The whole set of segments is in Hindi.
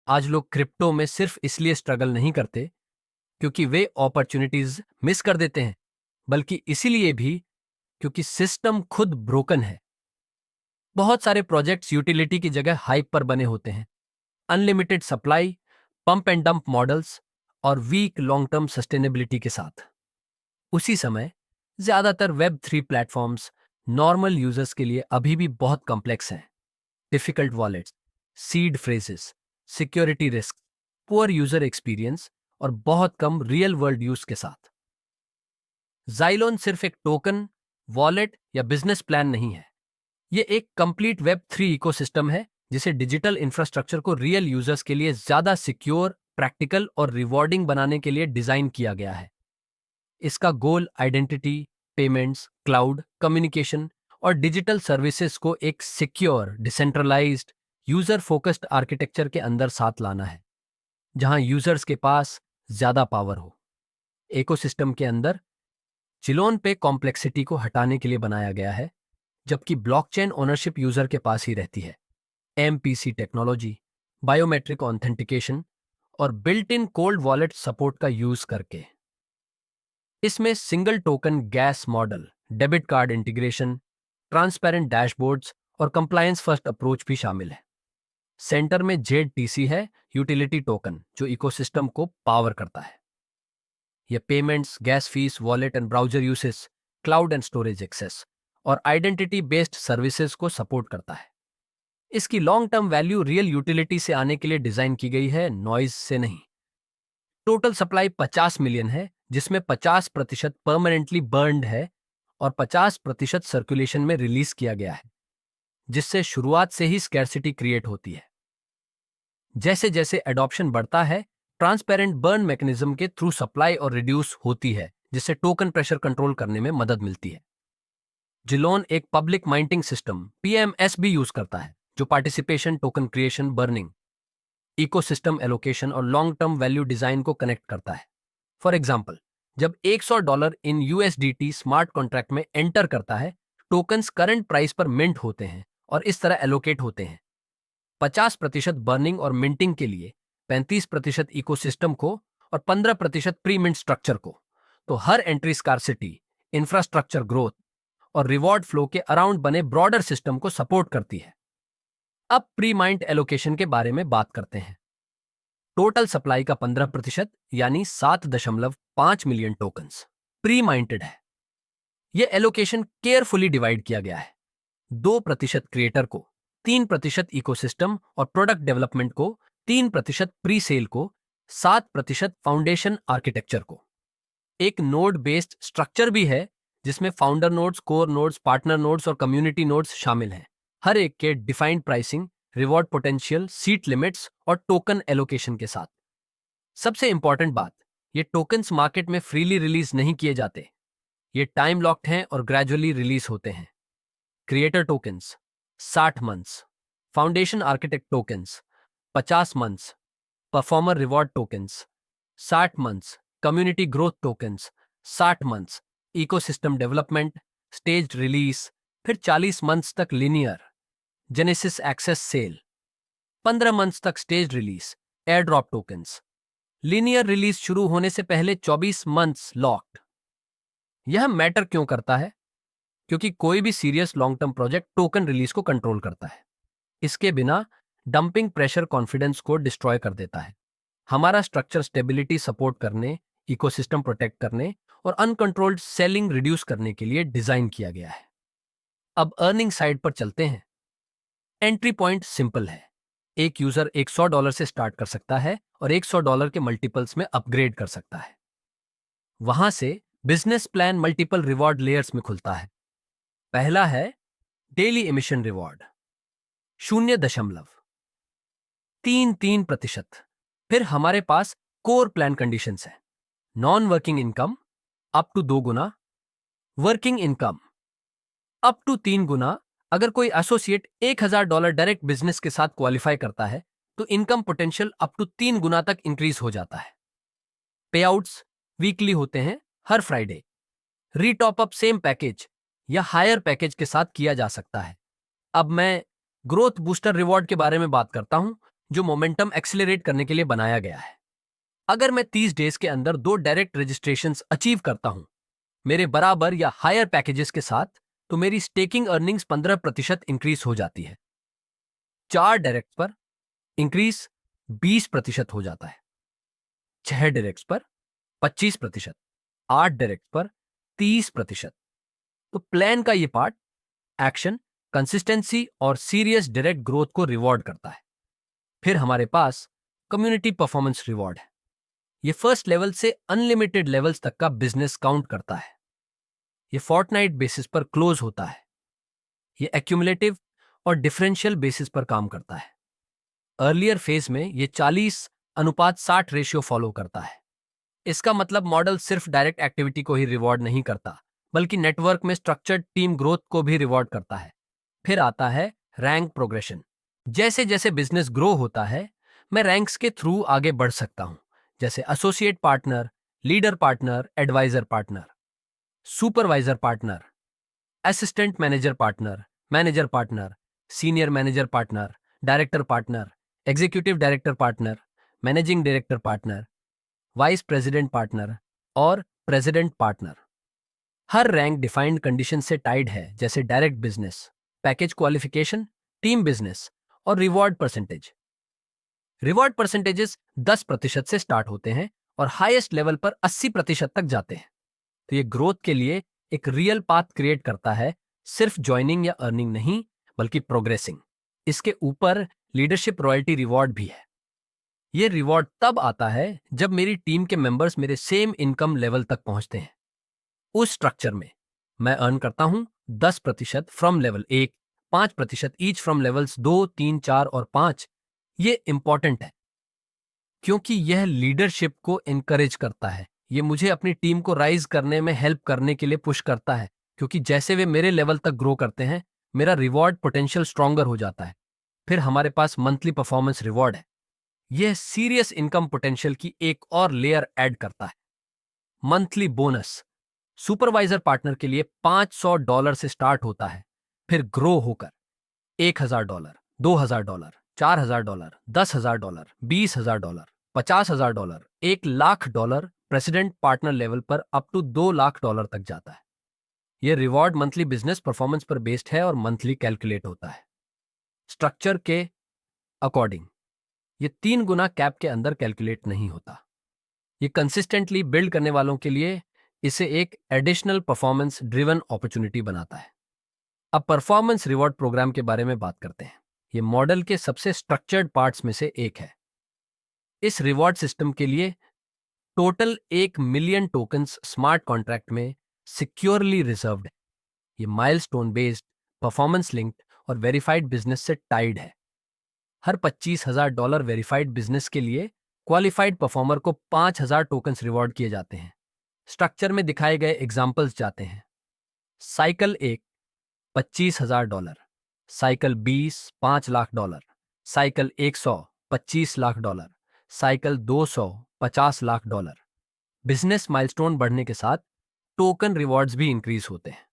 आज लोग क्रिप्टो में सिर्फ इसलिए स्ट्रगल नहीं करते क्योंकि वे अपॉर्चुनिटीज मिस कर देते हैं, बल्कि इसीलिए भी क्योंकि सिस्टम खुद ब्रोकन है। बहुत सारे प्रोजेक्ट्स यूटिलिटी की जगह हाइप पर बने होते हैं। Unlimited supply, pump and dump models और वीक लॉन्ग टर्म सस्टेनेबिलिटी के साथ। उसी समय ज्यादातर वेब 3 प्लेटफॉर्म्स नॉर्मल यूजर्स के लिए अभी भी बहुत कॉम्प्लेक्स हैं। Difficult wallets, seed phrases, security risk, poor user experience और बहुत कम रियल वर्ल्ड यूज के साथ। जाइलोन सिर्फ एक टोकन, वॉलेट या बिजनेस प्लान नहीं है। ये एक कंप्लीट वेब 3 इकोसिस्टम है जिसे डिजिटल इंफ्रास्ट्रक्चर को रियल यूजर्स के लिए ज्यादा सिक्योर, प्रैक्टिकल और रिवॉर्डिंग बनाने के लिए डिजाइन किया गया है। इसका goal identity, payments, cloud, communication और डिजिटल सर्विसेज को एक secure, decentralised, user focused architecture के अंदर साथ लाना है, जहां यूजर्स के पास ज्यादा पावर हो। इकोसिस्टम के अंदर चिलोन पे कॉम्प्लेक्सिटी को हटाने के लिए बनाया गया है, जबकि ब्लॉकचेन ओनरशिप यूजर के पास ही रहती है। एमपीसी टेक्नोलॉजी, बायोमेट्रिक ऑथेंटिकेशन और built in cold wallet support का यूज करके। इसमें single token gas model, debit card integration, transparent dashboards और कंप्लायंस फर्स्ट अप्रोच भी शामिल है। सेंटर में जेडटीसी है, यूटिलिटी टोकन, जो इकोसिस्टम को पावर करता है। यह payments, gas fees, wallet and browser uses, cloud and storage access और आइडेंटिटी बेस्ड सर्विसेज को सपोर्ट करता है। इसकी long term value real utility से आने के लिए डिजाइन की गई है, नॉइज से नहीं। टोटल सप्लाई 50 मिलियन है, जिसमें 50% परमानेंटली बर्न्ड है और 50% सर्कुलेशन में रिलीज किया गया है, जिससे शुरुआत से ही स्कैर्सिटी क्रिएट होती है। जैसे जैसे एडॉप्शन बढ़ता है, ट्रांसपेरेंट बर्न मैकेनिज्म के थ्रू सप्लाई और रिड्यूस होती है, जिससे टोकन प्रेशर कंट्रोल करने में मदद मिलती है। जिलोन एक पब्लिक माइंटिंग सिस्टम पीएमएस भी यूज करता है, जो participation, token creation, burning, ecosystem allocation और लॉन्ग टर्म वैल्यू डिजाइन को कनेक्ट करता है। फॉर एग्जाम्पल, जब $100 इन यूएसडीटी स्मार्ट कॉन्ट्रैक्ट में एंटर करता है, टोकन्स करंट प्राइस पर मिंट होते हैं और इस तरह एलोकेट होते हैं। 50% बर्निंग और मिंटिंग के लिए, 35% इकोसिस्टम को और 15% प्री मिंट स्ट्रक्चर को। तो हर एंट्री स्कार्सिटी, इंफ्रास्ट्रक्चर ग्रोथ और रिवॉर्ड फ्लो के अराउंड बने ब्रॉडर सिस्टम को सपोर्ट करती है। अब प्री माइंट एलोकेशन के बारे में बात करते हैं। टोटल सप्लाई का 15% यानी 7.5 मिलियन टोकन्स प्री माइंटेड है। यह एलोकेशन केयरफुली डिवाइड किया गया है। 2% क्रिएटर को, 3% इकोसिस्टम और प्रोडक्ट डेवलपमेंट को, 3% प्री सेल को, 7% फाउंडेशन आर्किटेक्चर को। एक नोड बेस्ड स्ट्रक्चर भी है, जिसमें founder nodes, core nodes, partner nodes और कम्युनिटी नोड्स शामिल हैं, हर एक के defined pricing, reward potential, seat limits और टोकन एलोकेशन के साथ। सबसे इंपॉर्टेंट बात, ये टोकन्स मार्केट में फ्रीली रिलीज नहीं किए जाते। ये टाइम लॉक्ड हैं और ग्रेजुअली रिलीज होते हैं। Creator tokens 60 months, foundation architect tokens 50 months, performer reward tokens 60 months, community growth tokens 60 months, ecosystem development, staged release, फिर 40 मंथ्स तक linear, genesis access sale, 15 months तक stage release, air drop tokens, linear release शुरू होने से पहले 24 मंथ्स लॉक्ड। यह मैटर क्यों करता है? क्योंकि कोई भी serious long term project token release को कंट्रोल करता है। इसके बिना डंपिंग प्रेशर कॉन्फिडेंस को डिस्ट्रॉय कर देता है। हमारा स्ट्रक्चर स्टेबिलिटी सपोर्ट करने, इकोसिस्टम प्रोटेक्ट करने और अनकंट्रोल्ड सेलिंग रिड्यूस करने के लिए डिजाइन किया गया है। अब अर्निंग साइड पर चलते हैं। एंट्री पॉइंट सिंपल है। एक यूजर $100 से स्टार्ट कर सकता है और $100 के मल्टीपल्स में अपग्रेड कर सकता है। वहां से business plan multiple reward layers में खुलता है। पहला है डेली एमिशन रिवॉर्ड, 0.33%। फिर हमारे पास कोर प्लान कंडीशंस है। Non working income up to 2 गुना, वर्किंग इनकम अप टू 3 गुना। अगर कोई एसोसिएट $1000 डायरेक्ट बिजनेस के साथ क्वालिफाई करता है, तो इनकम पोटेंशियल अप टू 3 गुना तक इंक्रीज हो जाता है। पे आउट्स वीकली होते हैं, हर फ्राइडे। रीटॉप अप सेम पैकेज या हायर पैकेज के साथ किया जा सकता है। अब मैं ग्रोथ बूस्टर रिवॉर्ड के बारे में बात करता हूं, जो मोमेंटम एक्सेलरेट करने के लिए बनाया गया है। अगर मैं 30 डेज के अंदर 2 डायरेक्ट रजिस्ट्रेशंस अचीव करता हूं मेरे बराबर या हायर पैकेजेस के साथ, तो मेरी स्टेकिंग अर्निंग्स 15% इंक्रीज हो जाती है। 4 डायरेक्ट पर इंक्रीज 20% हो जाता है, 6 डायरेक्ट पर 25%, 8 डायरेक्ट पर 30%। तो प्लान का ये पार्ट एक्शन, कंसिस्टेंसी और सीरियस डायरेक्ट ग्रोथ को रिवॉर्ड करता है। फिर हमारे पास कम्युनिटी परफॉर्मेंस रिवॉर्ड है। ये फर्स्ट लेवल से अनलिमिटेड लेवल्स तक का बिजनेस काउंट करता है। ये फोर्टनाइट बेसिस पर क्लोज होता है। ये एक्यूमुलेटिव और डिफरेंशियल बेसिस पर काम करता है। अर्लियर फेज में ये 40:60 रेशियो फॉलो करता है। इसका मतलब मॉडल सिर्फ डायरेक्ट एक्टिविटी को ही रिवॉर्ड नहीं करता, बल्कि नेटवर्क में स्ट्रक्चर्ड टीम ग्रोथ को भी रिवॉर्ड करता है। फिर आता है रैंक प्रोग्रेशन। जैसे जैसे बिजनेस ग्रो होता है, मैं रैंक्स के थ्रू आगे बढ़ सकता हूं, जैसे associate partner, leader partner, advisor partner, supervisor partner, assistant manager partner, manager partner, senior manager partner, director partner, executive director partner, managing director partner, vice president partner और प्रेसिडेंट पार्टनर। हर रैंक डिफाइंड कंडीशन से टाइड है, जैसे direct business, package qualification, team business और रिवॉर्ड परसेंटेज। रिवॉर्ड परसेंटेजेस 10% से स्टार्ट होते हैं और हाईएस्ट लेवल पर 80% तक जाते हैं। तो ये ग्रोथ के लिए एक रियल पाथ क्रिएट करता है, सिर्फ ज्वाइनिंग या अर्निंग नहीं, बल्कि प्रोग्रेसिंग। इसके ऊपर लीडरशिप रॉयल्टी रिवॉर्ड भी है। ये रिवॉर्ड तब आता है जब मेरी टीम के मेंबर्स मेरे सेम इनकम लेवल तक पहुंचते हैं। उस स्ट्रक्चर में मैं अर्न करता हूं 10% from level 1, 5% each from levels 2, 3, 4 और 5। ये इंपॉर्टेंट है क्योंकि यह लीडरशिप को एनकरेज करता है। ये मुझे अपनी टीम को राइज करने में हेल्प करने के लिए पुश करता है, क्योंकि जैसे वे मेरे लेवल तक ग्रो करते हैं, मेरा रिवॉर्ड पोटेंशियल स्ट्रॉन्गर हो जाता है। फिर हमारे पास मंथली परफॉर्मेंस रिवॉर्ड है। यह सीरियस इनकम पोटेंशियल की एक और लेयर ऐड करता है। मंथली बोनस सुपरवाइजर पार्टनर के लिए $500 से स्टार्ट होता है, फिर ग्रो होकर $1,000, $2,000, $4,000, $10,000, $20,000, $50,000, $1,00,000 प्रेसिडेंट पार्टनर लेवल पर अप टू $2,00,000 तक जाता है। यह रिवॉर्ड मंथली बिजनेस परफॉर्मेंस पर बेस्ड है और मंथली कैलकुलेट होता है। स्ट्रक्चर के अकॉर्डिंग ये 3 गुना कैप के अंदर कैलकुलेट नहीं होता। ये कंसिस्टेंटली बिल्ड करने वालों के लिए इसे एक एडिशनल परफॉर्मेंस ड्रिवन अपॉर्चुनिटी बनाता है। अब परफॉर्मेंस रिवॉर्ड प्रोग्राम के बारे में बात करते हैं। ये मॉडल के सबसे स्ट्रक्चर्ड पार्ट्स में से एक है। इस रिवॉर्ड सिस्टम के लिए total 1 million tokens smart contract में सिक्योरली रिजर्व्ड है। ये माइलस्टोन बेस्ड, परफॉर्मेंस लिंक्ड और वेरीफाइड बिजनेस से टाइड है। हर $25,000 वेरीफाइड बिजनेस के लिए क्वालिफाइड परफॉर्मर को 5,000 टोकन्स रिवॉर्ड किए जाते हैं। स्ट्रक्चर में दिखाए गए एग्जाम्पल्स जाते हैं। Cycle 1 $25,000, cycle 20 $5,00,000, cycle 100 $25,00,000, cycle 200 $50,00,000। Business milestone बढ़ने के साथ टोकन रिवॉर्ड्स भी इंक्रीज होते हैं।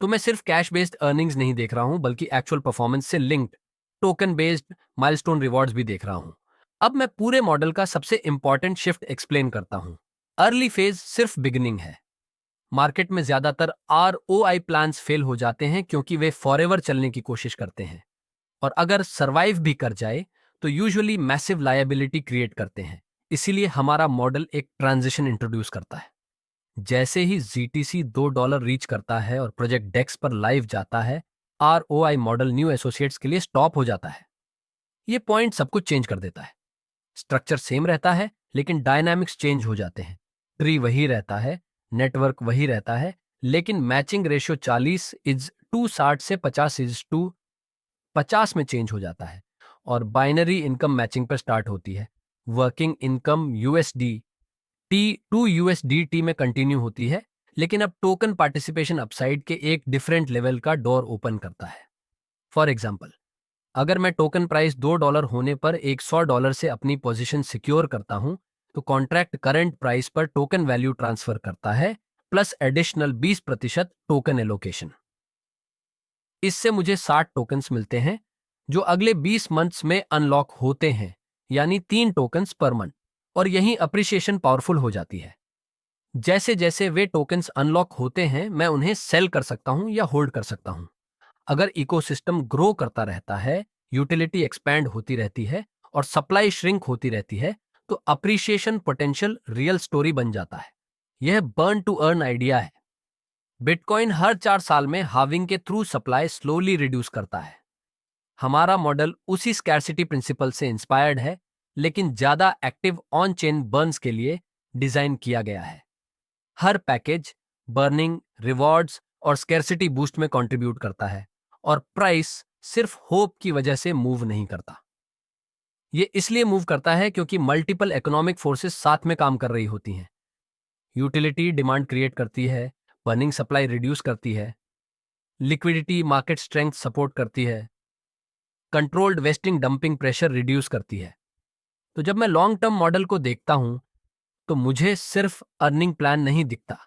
तो मैं सिर्फ कैश बेस्ड अर्निंग्स नहीं देख रहा हूं, बल्कि एक्चुअल परफॉर्मेंस से linked token based milestone rewards भी देख रहा हूं। अब मैं पूरे मॉडल का सबसे इंपॉर्टेंट शिफ्ट एक्सप्लेन करता हूं। अर्ली फेज सिर्फ बिगिनिंग है। मार्केट में ज्यादातर ROI प्लान्स फेल हो जाते हैं क्योंकि वे फॉरएवर चलने की कोशिश करते हैं, और अगर सरवाइव भी कर जाए तो यूजुअली मैसिव लायबिलिटी क्रिएट करते हैं। इसीलिए हमारा मॉडल एक ट्रांजिशन इंट्रोड्यूस करता है। जैसे ही GTC $2 रीच करता है और प्रोजेक्ट डेक्स पर लाइव जाता है, ROI मॉडल न्यू एसोसिएट्स के लिए स्टॉप हो जाता है। ये पॉइंट सब कुछ चेंज कर देता है। स्ट्रक्चर सेम रहता है, लेकिन डायनामिक्स चेंज हो जाते हैं। ट्री वही रहता है, नेटवर्क वही रहता है, लेकिन मैचिंग रेशियो 40:60 से 50:50 में चेंज हो जाता है और बाइनरी इनकम मैचिंग पर स्टार्ट होती है। वर्किंग इनकम USDT में कंटिन्यू होती है, लेकिन अब टोकन पार्टिसिपेशन अपसाइड के एक डिफरेंट लेवल का डोर ओपन करता है। फॉर एग्जाम्पल, अगर मैं टोकन प्राइस $2 होने पर $100 से अपनी पोजीशन सिक्योर करता हूं, तो कॉन्ट्रैक्ट करंट प्राइस पर टोकन वैल्यू ट्रांसफर करता है, प्लस एडिशनल 20% टोकन एलोकेशन। इससे मुझे 60 टोकन्स मिलते हैं, जो अगले 20 मंथ्स में अनलॉक होते हैं, यानी 3 टोकन्स पर मंथ। और यही अप्रिसिएशन पावरफुल हो जाती है। जैसे जैसे वे टोकन्स अनलॉक होते हैं, मैं उन्हें सेल कर सकता हूं या होल्ड कर सकता हूं। अगर इकोसिस्टम ग्रो करता रहता है, यूटिलिटी एक्सपैंड होती रहती है और सप्लाई श्रिंक होती रहती है, तो अप्रिसिएशन पोटेंशियल रियल स्टोरी बन जाता है। यह बर्न टू अर्न आइडिया है। बिटकॉइन हर 4 साल में हार्विंग के थ्रू सप्लाई स्लोली रिड्यूस करता है। हमारा मॉडल उसी स्कैरसिटी प्रिंसिपल से इंस्पायर्ड है, लेकिन ज्यादा एक्टिव ऑन चेन बर्न्स के लिए डिजाइन किया गया है। हर पैकेज बर्निंग, रिवॉर्ड्स और स्कैरसिटी बूस्ट में कंट्रीब्यूट करता है, और प्राइस सिर्फ होप की वजह से मूव नहीं करता। ये इसलिए मूव करता है क्योंकि मल्टीपल इकोनॉमिक फोर्सेस साथ में काम कर रही होती हैं। यूटिलिटी डिमांड क्रिएट करती है, बर्निंग सप्लाई रिड्यूस करती है, लिक्विडिटी मार्केट स्ट्रेंथ सपोर्ट करती है, controlled wasting dumping pressure reduce करती है। तो जब मैं लॉन्ग टर्म मॉडल को देखता हूं, तो मुझे सिर्फ अर्निंग प्लान नहीं दिखता।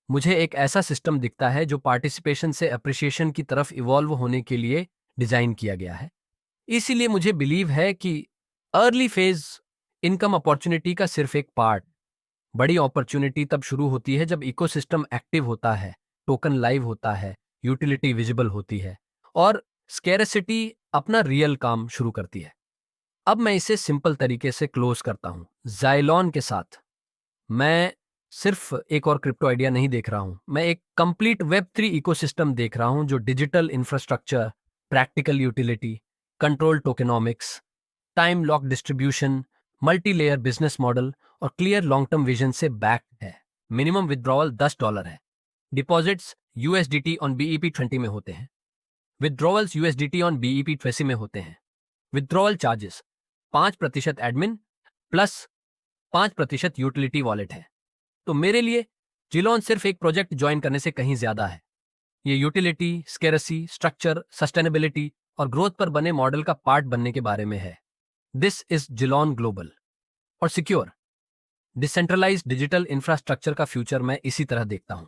मुझे एक ऐसा सिस्टम दिखता है जो पार्टिसिपेशन से अप्रिसिएशन की तरफ इवॉल्व होने के लिए डिजाइन किया गया है। इसीलिए मुझे बिलीव है कि अर्ली फेज इनकम अपॉर्चुनिटी का सिर्फ एक पार्ट। बड़ी अपॉर्चुनिटी तब शुरू होती है जब इकोसिस्टम एक्टिव होता है, टोकन लाइव होता है, यूटिलिटी विजिबल होती है और स्कैरसिटी अपना रियल काम शुरू करती है। अब मैं इसे सिंपल तरीके से क्लोज करता हूं ज़ाइलॉन के साथ। मैं सिर्फ एक और क्रिप्टो आइडिया नहीं देख रहा हूं, मैं एक कंप्लीट वेब 3 इकोसिस्टम देख रहा हूं जो digital infrastructure, practical utility, control tokenomics, time lock distribution, multi layer business model और क्लियर लॉन्ग टर्म विजन से बैक्ड है। मिनिमम विड्रॉवल $10 है। डिपॉजिट्स USDT ऑन BEP20 में होते हैं। विड्रॉवल्स USDT ऑन BEP20 में होते हैं। Withdrawal charges 5% admin plus 5% utility wallet है। तो मेरे लिए जिलोन सिर्फ एक प्रोजेक्ट ज्वाइन करने से कहीं ज्यादा है। ये यूटिलिटी, स्केरसी, स्ट्रक्चर, सस्टेनेबिलिटी और ग्रोथ पर बने मॉडल का पार्ट बनने के बारे में है। दिस इज जिलोन ग्लोबल और सिक्योर डिसेंट्रलाइज्ड डिजिटल इंफ्रास्ट्रक्चर का फ्यूचर मैं इसी तरह देखता हूं।